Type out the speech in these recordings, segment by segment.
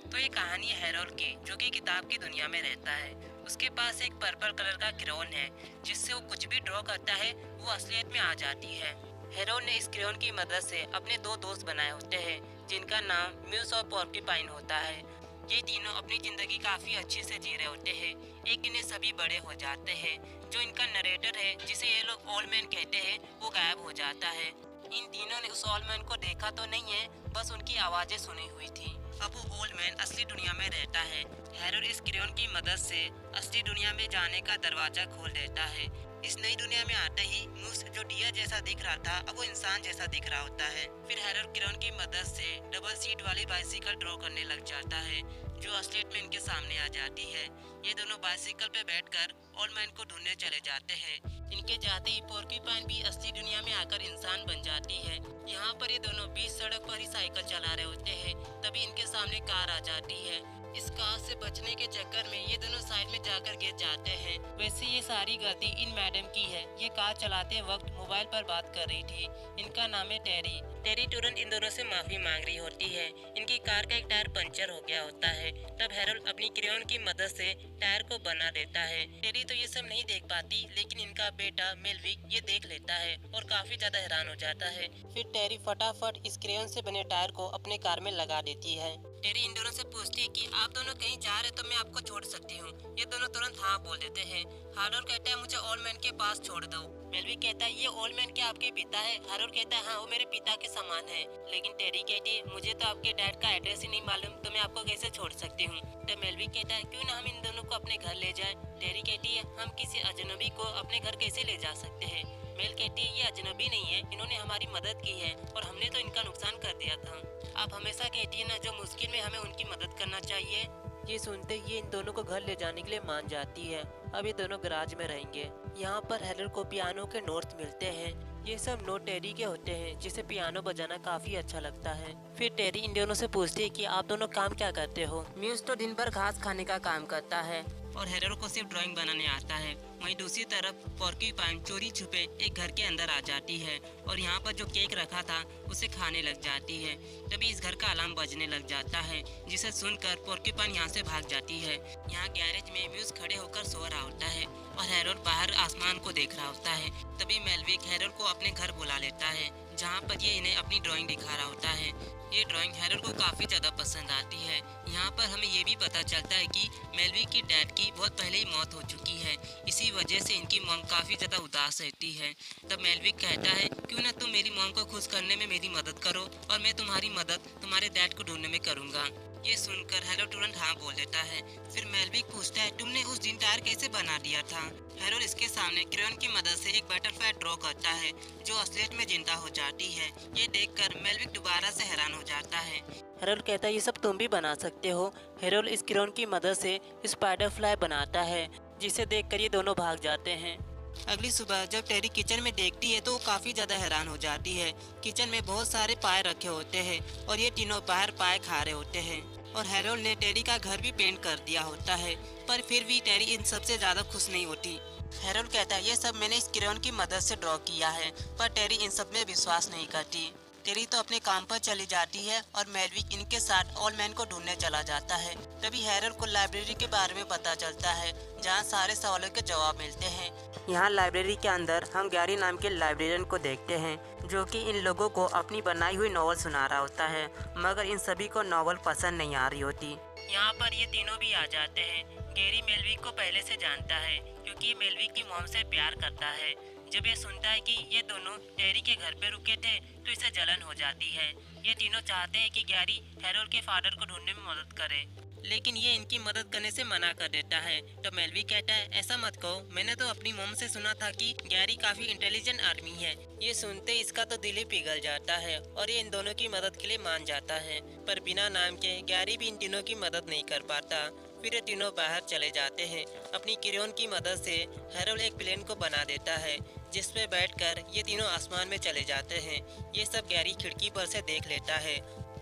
तो ये कहानी है हेरोल की, जो कि किताब की दुनिया में रहता है। उसके पास एक पर्पल कलर का क्रेयॉन है, जिससे वो कुछ भी ड्रॉ करता है वो असलियत में आ जाती है। हेरोल ने इस क्रेयॉन की मदद से अपने दो दोस्त बनाए होते हैं, जिनका नाम म्यूस और पोर्क्यूपाइन होता है। ये तीनों अपनी जिंदगी काफी अच्छे से जी रहे होते हैं। एक दिन ये सभी बड़े हो जाते हैं। जो इनका नरेटर है, जिसे ये लोग ओल्ड मैन कहते हैं, वो गायब हो जाता है। इन तीनों ने उस ओल्ड मैन को देखा तो नहीं है, बस उनकी आवाजें सुनी हुई थी। अब वो ओल्ड मैन असली दुनिया में रहता है। हैरोल्ड इस क्रेयॉन की मदद से असली दुनिया में जाने का दरवाजा खोल देता है। इस नई दुनिया में आते ही मूस, जो डियर जैसा दिख रहा था, अब वो इंसान जैसा दिख रहा होता है। फिर हैरोल्ड क्रेयॉन की मदद से डबल सीट वाली बाइसिकल ड्रॉ करने लग जाता है, जो असलियत में इनके सामने आ जाती है। ये दोनों बाइसिकल पे बैठकर ओल्ड मैन को ढूंढने चले जाते हैं। इनके जाते ही पोर्क्यूपाइन भी असली दुनिया में आकर इंसान बन जाती है। यहाँ पर ये दोनों बीच सड़क पर ही साइकिल चला रहे होते हैं, तभी इनके सामने कार आ जाती है। इस कार से बचने के चक्कर में ये दोनों साइड में जाकर गिर जाते हैं। वैसे ये सारी गलती इन मैडम की है। ये कार चलाते वक्त मोबाइल पर बात कर रही थी। इनका नाम है टेरी। टेरी तुरंत इन दोनों से माफी मांग रही होती है। इनकी कार का एक टायर पंचर हो गया होता है। तब हैरोल्ड अपनी क्रेयॉन की मदद से टायर को बना देता है। टेरी तो ये सब नहीं देख पाती, लेकिन इनका बेटा मेल्विक ये देख लेता है और काफी ज्यादा हैरान हो जाता है। फिर टेरी फटाफट इस क्रेयॉन से बने टायर को अपने कार में लगा देती है। टेरी इन दोनों से पूछती है कि आप दोनों कहीं जा रहे तो मैं आपको छोड़ सकती हूँ। ये दोनों तुरंत हाँ बोल देते हैं। हैरोल्ड कहता है मुझे ओल्ड मैन के पास छोड़ दो। मेल्विक कहता है ये ओल्ड मैन क्या आपके पिता है? हैरोल्ड कहता है हाँ, वो मेरे पिता के समान है। लेकिन टेरी कहती है मुझे तो आपके डैड का एड्रेस ही नहीं मालूम, तो मैं आपको कैसे छोड़ सकती हूँ? तो मेल्विक कहता है क्यों ना हम इन दोनों को अपने घर ले जाएं। टेरी कहती है हम किसी अजनबी को अपने घर कैसे ले जा सकते हैं? मेल कहती है ये अजनबी नहीं है, इन्होंने हमारी मदद की है और हमने तो इनका नुकसान कर दिया था। आप हमेशा कहती है ना जो मुश्किल में हमें उनकी मदद करना चाहिए। ये सुनते ही इन दोनों को घर ले जाने के लिए मान जाती है। अब ये दोनों गराज में रहेंगे। यहाँ पर हैरोल्ड को पियानो के नोट्स मिलते हैं। ये सब नोट टेरी के होते हैं, जिसे पियानो बजाना काफी अच्छा लगता है। फिर टेरी इन दोनों से पूछती है कि आप दोनों काम क्या करते हो? म्यूज तो दिन भर घास खाने का काम करता है और हैरोल्ड को सिर्फ ड्राइंग बनाने आता है। वहीं दूसरी तरफ पोर्क्यूपाइन चोरी छुपे एक घर के अंदर आ जाती है और यहाँ पर जो केक रखा था उसे खाने लग जाती है। तभी इस घर का अलार्म बजने लग जाता है, जिसे सुनकर पोर्क्यूपाइन यहाँ से भाग जाती है। यहाँ गैरेज में म्यूज खड़े होकर सो रहा होता है और हैरोल्ड बाहर आसमान को देख रहा होता है। तभी मेल्विक हैरोल्ड को अपने घर बुला लेता है, जहाँ पर ये इन्हें अपनी ड्राइंग दिखा रहा होता है। ये ड्राइंग हैरोल्ड को काफ़ी ज़्यादा पसंद आती है। यहाँ पर हमें ये भी पता चलता है कि मेल्विक की डैड की बहुत पहले ही मौत हो चुकी है। इसी वजह से इनकी मॉम काफ़ी ज़्यादा उदास रहती है। तब मेल्विक कहता है क्यों ना तुम मेरी मॉम को खुश करने में मेरी मदद करो और मैं तुम्हारी मदद तुम्हारे डैड को ढूंढने में करूँगा। ये सुनकर हैरोल्ड तुरंत हाँ बोल देता है। फिर मेल्विक पूछता है तुमने उस दिन टायर कैसे बना दिया था? हैरोल्ड इसके सामने क्रेयॉन की मदद से एक बटरफ्लाई ड्रॉ करता है, जो असलियत में जिंदा हो जाती है। ये देखकर मेल्विक दोबारा से हैरान हो जाता है। हैरोल्ड कहता है ये सब तुम भी बना सकते हो। हैरोल्ड इस क्रेयॉन की मदद से स्पाइडर फ्लाई बनाता है, जिसे देखकर ये दोनों भाग जाते हैं। अगली सुबह जब टेरी किचन में देखती है तो वो काफ़ी ज़्यादा हैरान हो जाती है। किचन में बहुत सारे पाए रखे होते हैं और ये तीनों बाहर पाए खा रहे होते हैं। और हैरोल्ड ने टेरी का घर भी पेंट कर दिया होता है, पर फिर भी टेरी इन सबसे ज़्यादा खुश नहीं होती। हैरोल्ड कहता है ये सब मैंने इस क्रेयॉन की मदद से ड्रॉ किया है, पर टेरी इन सब में विश्वास नहीं करती। टेरी तो अपने काम पर चली जाती है और मेल्विक इनके साथ ओल्ड मैन को ढूंढने चला जाता है। तभी हैरोल्ड को लाइब्रेरी के बारे में पता चलता है, जहाँ सारे सवालों के जवाब मिलते हैं। यहाँ लाइब्रेरी के अंदर हम गैरी नाम के लाइब्रेरियन को देखते हैं, जो कि इन लोगों को अपनी बनाई हुई नॉवल सुना रहा होता है, मगर इन सभी को नॉवल पसंद नहीं आ रही होती। यहाँ पर ये तीनों भी आ जाते हैं। गैरी मेल्विक को पहले से जानता है, क्योंकि मेल्विक की मॉम से प्यार करता है। जब ये सुनता है कि ये दोनों टेरी के घर पे रुके थे तो इसे जलन हो जाती है। ये तीनों चाहते हैं कि गैरी हैरोल्ड के फादर को ढूंढने में मदद करे, लेकिन ये इनकी मदद करने से मना कर देता है। तो मेल्विक कहता है ऐसा मत कहो, मैंने तो अपनी मॉम से सुना था कि गैरी काफी इंटेलिजेंट आदमी है। ये सुनते इसका तो दिल ही पिघल जाता है और ये इन दोनों की मदद के लिए मान जाता है। पर बिना नाम के गैरी भी इन तीनों की मदद नहीं कर पाता। फिर ये तीनों बाहर चले जाते हैं। अपनी क्रेयॉन की मदद से हैरोल्ड एक प्लेन को बना देता है, जिसपे बैठकर ये तीनों आसमान में चले जाते हैं। ये सब गैरी खिड़की पर से देख लेता है।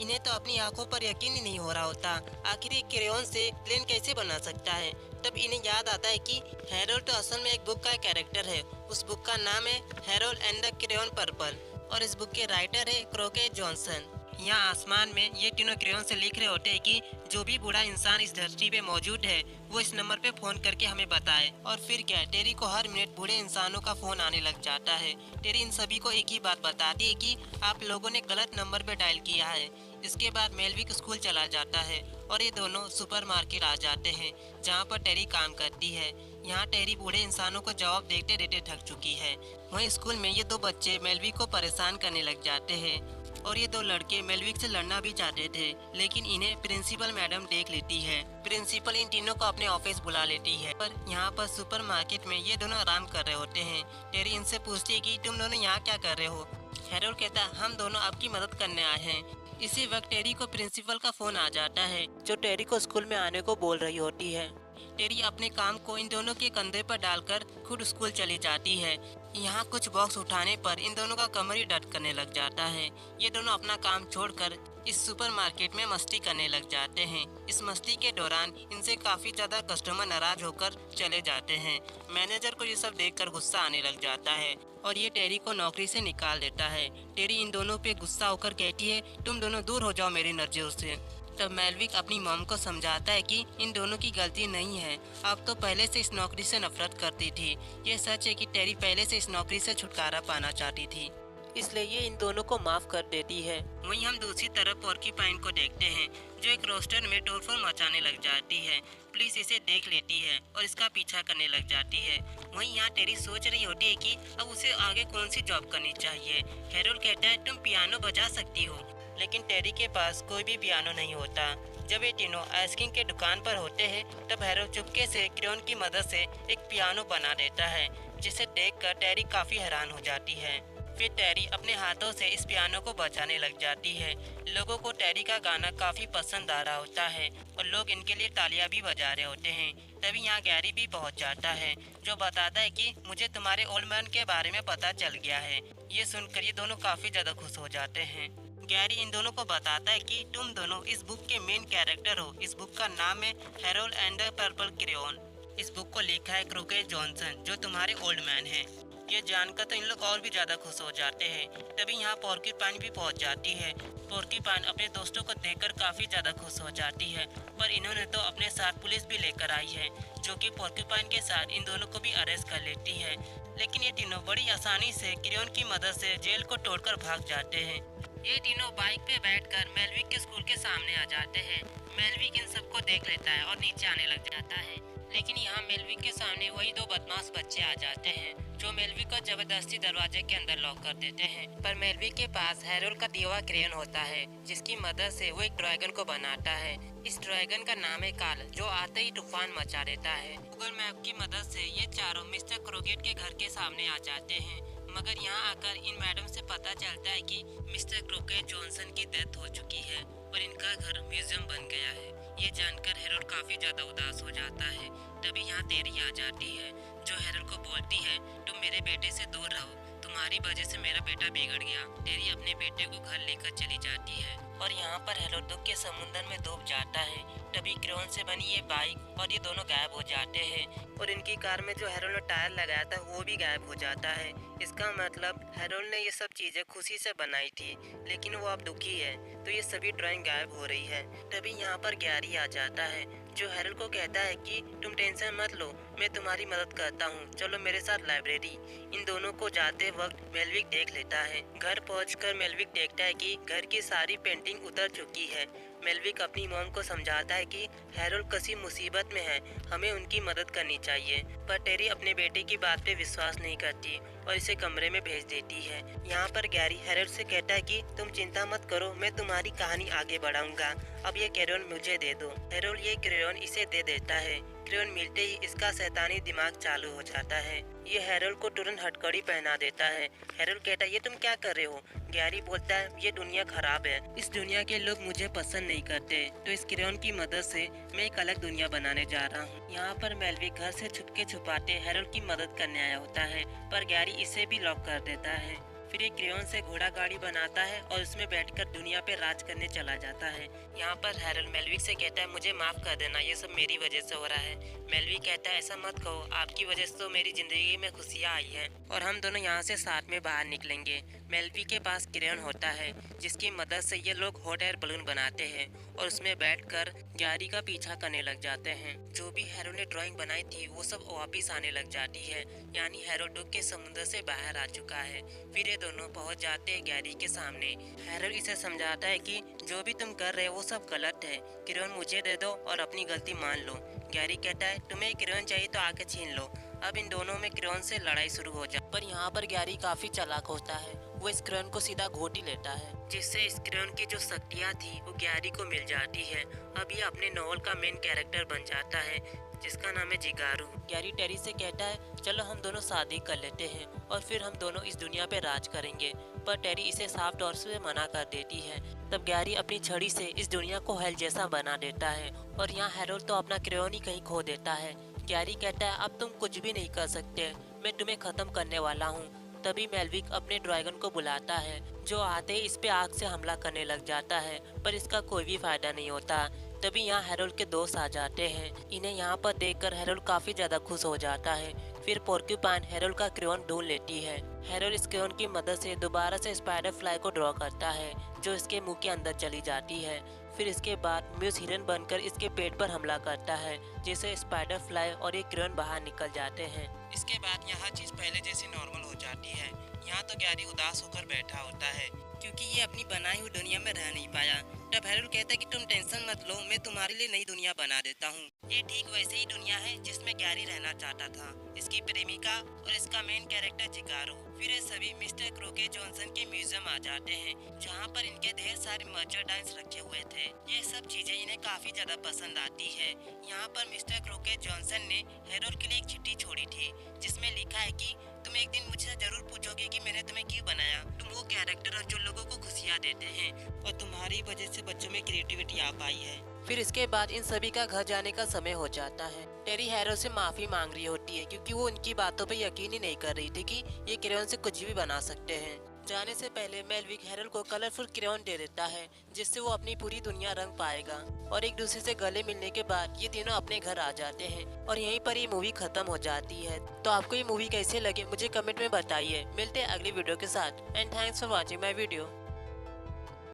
इन्हें तो अपनी आंखों पर यकीन ही नहीं हो रहा होता, आखिर ये क्रेयॉन से प्लेन कैसे बना सकता है। तब इन्हें याद आता है कि हैरोल्ड तो असल में एक बुक का कैरेक्टर है। उस बुक का नाम है Harold and the crayon purple और इस बुक के राइटर है क्रॉकेट जॉनसन। यहाँ आसमान में ये तीनों क्रेयॉन से लिख रहे होते हैं कि जो भी बूढ़ा इंसान इस धरती पे मौजूद है वो इस नंबर पे फोन करके हमें बताए। और फिर क्या, टेरी को हर मिनट बूढ़े इंसानों का फोन आने लग जाता है। टेरी इन सभी को एक ही बात बताती है कि आप लोगों ने गलत नंबर पे डायल किया है। इसके बाद मेलविक स्कूल चला जाता है और ये दोनों सुपरमार्केट आ जाते हैं जहाँ पर टेरी काम करती है। यहाँ टेरी बूढ़े इंसानों को जवाब देते देते थक चुकी है। वहीं स्कूल में ये दो बच्चे मेलविक को परेशान करने लग जाते हैं और ये दो लड़के मेलविक से लड़ना भी चाहते थे, लेकिन इन्हें प्रिंसिपल मैडम देख लेती है। प्रिंसिपल इन तीनों को अपने ऑफिस बुला लेती है। पर यहाँ पर सुपरमार्केट में ये दोनों आराम कर रहे होते हैं। टेरी इनसे पूछती है कि तुम दोनों यहाँ क्या कर रहे हो। हैरोल्ड कहता हम दोनों आपकी मदद करने आए हैं। इसी वक्त टेरी को प्रिंसिपल का फोन आ जाता है जो टेरी को स्कूल में आने को बोल रही होती है। टेरी अपने काम को इन दोनों के कंधे पर डालकर खुद स्कूल चली जाती है। यहाँ कुछ बॉक्स उठाने पर इन दोनों का कमर ही दर्द करने लग जाता है। ये दोनों अपना काम छोड़कर इस सुपरमार्केट में मस्ती करने लग जाते हैं। इस मस्ती के दौरान इनसे काफी ज्यादा कस्टमर नाराज होकर चले जाते हैं। मैनेजर को ये सब देखकर गुस्सा आने लग जाता है और ये टेरी को नौकरी से निकाल देता है। टेरी इन दोनों पे गुस्सा होकर कहती है तुम दोनों दूर हो जाओ मेरी नजरों से। तब मेलविक अपनी मॉम को समझाता है कि इन दोनों की गलती नहीं है, अब तो पहले से इस नौकरी से नफरत करती थी। ये सच है कि टेरी पहले से इस नौकरी से छुटकारा पाना चाहती थी, इसलिए ये इन दोनों को माफ कर देती है। वहीं हम दूसरी तरफ पोर्क्यूपाइन को देखते हैं जो एक रोस्टर में तोड़फोड़ मचाने लग जाती है। पुलिस इसे देख लेती है और इसका पीछा करने लग जाती है। वहीं यहाँ टेरी सोच रही होती है कि अब उसे आगे कौन सी जॉब करनी चाहिए। हैरोल्ड कहता है तुम पियानो बजा सकती हो, लेकिन टेरी के पास कोई भी पियानो नहीं होता। जब ये तीनों आइसक्रीम के दुकान पर होते हैं तब हैरोल्ड चुपके से क्रेयॉन की मदद से एक पियानो बना देता है, जिसे देखकर टेरी काफी हैरान हो जाती है। फिर टेरी अपने हाथों से इस पियानो को बजाने लग जाती है। लोगों को टेरी का गाना काफी पसंद आ रहा होता है और लोग इनके लिए तालियां भी बजा रहे होते हैं। तभी यहाँ गैरी भी पहुँच जाता है जो बताता है कि मुझे तुम्हारे ओल्ड मैन के बारे में पता चल गया है। ये सुनकर ये दोनों काफी ज्यादा खुश हो जाते हैं। गैरी इन दोनों को बताता है कि तुम दोनों इस बुक के मेन कैरेक्टर हो। इस बुक का नाम है Harold and the purple crayon. इस बुक को लिखा है क्रोकेट जॉनसन जो तुम्हारे ओल्ड मैन हैं। ये जानकर तो इन लोग और भी ज्यादा खुश हो जाते हैं। तभी यहाँ पोर्क्यूपाइन भी पहुँच जाती है। पोर्क्यूपाइन अपने दोस्तों को देखकर काफी ज्यादा खुश हो जाती है, पर इन्होंने तो अपने साथ पुलिस भी लेकर आई है जो कि पोर्क्यूपाइन के साथ इन दोनों को भी अरेस्ट कर लेती है। लेकिन ये तीनों बड़ी आसानी से क्रेयॉन की मदद से जेल को तोड़कर भाग जाते हैं। ये तीनों बाइक पे बैठकर मेलविक के स्कूल के सामने आ जाते हैं। मेलविक इन सबको देख लेता है और नीचे आने लग जाता है, लेकिन यहाँ मेलविक के सामने वही दो बदमाश बच्चे आ जाते हैं जो मेलविक को जबरदस्ती दरवाजे के अंदर लॉक कर देते हैं। पर मेलविक के पास हैरोल्ड का दिया हुआ क्रेयॉन होता है जिसकी मदद से वो एक ड्रैगन को बनाता है। इस ड्रैगन का नाम है काल जो आते ही तूफान मचा देता है। गूगल मैप की मदद से ये चारों मिस्टर क्रोकेट के घर के सामने आ जाते हैं, मगर यहाँ आकर इन मैडम से पता चलता है कि मिस्टर क्रोकेट जॉनसन की डेथ हो चुकी है और इनका घर म्यूजियम बन गया है। ये जानकर हैरोल्ड काफी ज्यादा उदास हो जाता है। तभी यहाँ टेरी आ जाती है जो हैरोल्ड को बोलती है तुम मेरे बेटे से दूर रहो, तुम्हारी वजह से मेरा बेटा बिगड़ गया। टेरी अपने बेटे को घर लेकर चली जाती है और यहाँ पर हैरोल्ड दुख के समुंदर में डूब जाता है। तभी क्रेयॉन से बनी ये बाइक और ये दोनों गायब हो जाते हैं और इनकी कार में जो हैरोल्ड ने टायर लगाया था वो भी गायब हो जाता है। इसका मतलब हैरोल्ड ने ये सब चीजें खुशी से बनाई थी, लेकिन वो अब दुखी है तो ये सभी ड्राइंग गायब हो रही है। तभी यहाँ पर गैरी आ जाता है जो हैरोल्ड को कहता है कि तुम टेंशन मत लो, मैं तुम्हारी मदद करता हूँ, चलो मेरे साथ लाइब्रेरी। इन दोनों को जाते वक्त मेलविक देख लेता है। घर पहुंचकर मेलविक देखता है कि घर की सारी पेंटिंग उतर चुकी है। मेलविक अपनी मॉम को समझाता है कि हैरोल्ड किसी मुसीबत में है, हमें उनकी मदद करनी चाहिए। पर टेरी अपने बेटे की बात पे विश्वास नहीं करती और इसे कमरे में भेज देती है। यहाँ पर गैरी हैरोल्ड से कहता है कि तुम चिंता मत करो, मैं तुम्हारी कहानी आगे बढ़ाऊंगा, अब ये क्रेयॉन मुझे दे दो। हैरोल्ड ये क्रेयॉन इसे दे देता है। क्रेयॉन मिलते ही इसका शैतानी दिमाग चालू हो जाता है। ये हैरोल्ड को तुरंत हथकड़ी पहना देता है। हैरोल्ड कहता है ये तुम क्या कर रहे हो। गैरी बोलता है ये दुनिया खराब है, इस दुनिया के लोग मुझे पसंद नहीं करते, तो इस क्रेयॉन की मदद से मैं एक अलग दुनिया बनाने जा रहा हूँ। यहाँ पर मेलविक घर से छुपके छुपाते हैरोल्ड की मदद करने आया होता है, पर गैरी इसे भी लॉक कर देता है। फिर ये क्रेयॉन से घोड़ा गाड़ी बनाता है और उसमें बैठकर दुनिया पे राज करने चला जाता है। यहाँ पर हैरोल्ड मेलविक से कहता है मुझे माफ कर देना, ये सब मेरी वजह से हो रहा है। मेलविक कहता है ऐसा मत कहो, आपकी वजह से तो मेरी जिंदगी में खुशियाँ आई हैं और हम दोनों यहाँ से साथ में बाहर निकलेंगे। मेलविक के पास क्रेयॉन होता है जिसकी मदद से ये लोग हॉट एयर बलून बनाते हैं और उसमें बैठकर गैरी का पीछा करने लग जाते हैं। जो भी हैरोल्ड ने ड्राइंग बनाई थी वो सब वापिस आने लग जाती है, यानी हैरोल्ड डुब के समुद्र से बाहर आ चुका है। फिर ये दोनों पहुंच जाते हैं गैरी के सामने। हैरोल्ड इसे समझाता है कि जो भी तुम कर रहे हो वो सब गलत है, क्रेयॉन मुझे दे दो और अपनी गलती मान लो। गैरी कहता है तुम्हें क्रेयॉन चाहिए तो आके छीन लो। अब इन दोनों में क्रेयॉन से लड़ाई शुरू हो जाती है, पर यहाँ पर गैरी काफी चालाक होता है। वो इस क्रेयॉन को सीधा घोट ही लेता है, जिससे इस क्रेयॉन की जो शक्तियाँ थी वो गैरी को मिल जाती है। अब ये अपने नॉवल का मेन कैरेक्टर बन जाता है जिसका नाम है जिगारू। गैरी टेरी से कहता है चलो हम दोनों शादी कर लेते हैं और फिर हम दोनों इस दुनिया पे राज करेंगे, पर टेरी इसे साफ तौर से मना कर देती है। तब गैरी अपनी छड़ी से इस दुनिया को हेल जैसा बना देता है और यहाँ हैरोल्ड तो अपना क्रेयॉन ही कहीं खो देता है। गैरी कहता है अब तुम कुछ भी नहीं कर सकते, मैं तुम्हें खत्म करने वाला हूँ। तभी मेलविक अपने ड्रैगन को बुलाता है जो आते ही इस पे आग से हमला करने लग जाता है, पर इसका कोई भी फायदा नहीं होता। तभी यहाँ हैरोल्ड के दोस्त आ जाते हैं। इन्हें यहाँ पर देखकर हैरोल्ड काफी ज्यादा खुश हो जाता है। फिर पोर्क्यूपाइन हैरोल्ड का क्रेयॉन ढूंढ लेती है। हैरोल्ड इस क्रेयॉन की मदद से दोबारा से स्पाइडर फ्लाई को ड्रॉ करता है जो इसके मुंह के अंदर चली जाती है। फिर इसके बाद म्यूज हिरन बनकर इसके पेट पर हमला करता है जिससे स्पाइडर फ्लाई और ये क्रेयॉन बाहर निकल जाते हैं। इसके बाद यहाँ चीज पहले जैसी नॉर्मल हो जाती है। यहाँ तो गैरी उदास होकर बैठा होता है क्योंकि ये अपनी बनाई हुई दुनिया में रह नहीं पाया। तब हैरोल्ड कहता है कि तुम टेंशन मत लो, मैं तुम्हारे लिए नई दुनिया बना देता हूँ। ये ठीक वैसे ही दुनिया है जिसमें गैरी रहना चाहता था, इसकी प्रेमिका और इसका मेन कैरेक्टर जिगारो। फिर ये सभी मिस्टर क्रोके जॉनसन के म्यूजियम आ जाते हैं जहाँ पर इनके ढेर सारे मर्चेंडाइज रखे हुए थे। ये सब चीजें इन्हें काफी ज्यादा पसंद आती है। यहाँ पर मिस्टर क्रोके जॉनसन ने हैरोल्ड के लिए एक चिट्ठी छोड़ी थी जिसमें लिखा है कि तुम एक दिन मुझसे जरूर पूछोगे कि मैंने तुम्हें क्यों बनाया। तुम वो कैरेक्टर हो जो लोगों को खुशियाँ देते हैं और तुम्हारी वजह से बच्चों में क्रिएटिविटी आ पाई है। फिर इसके बाद इन सभी का घर जाने का समय हो जाता है। टेरी हैरोल्ड से माफी मांग रही होती है क्योंकि वो उनकी बातों पे यकीन ही नहीं कर रही थी कि ये क्रेयॉन से कुछ भी बना सकते हैं। जाने से पहले मेलविक हैरोल्ड को कलरफुल क्रेयॉन दे देता है जिससे वो अपनी पूरी दुनिया रंग पाएगा। और एक दूसरे से गले मिलने के बाद ये तीनों अपने घर आ जाते हैं और यहीं पर ये मूवी खत्म हो जाती है। तो आपको ये मूवी कैसे लगे मुझे कमेंट में बताइए। मिलते हैं अगली वीडियो के साथ and thanks for watching my video.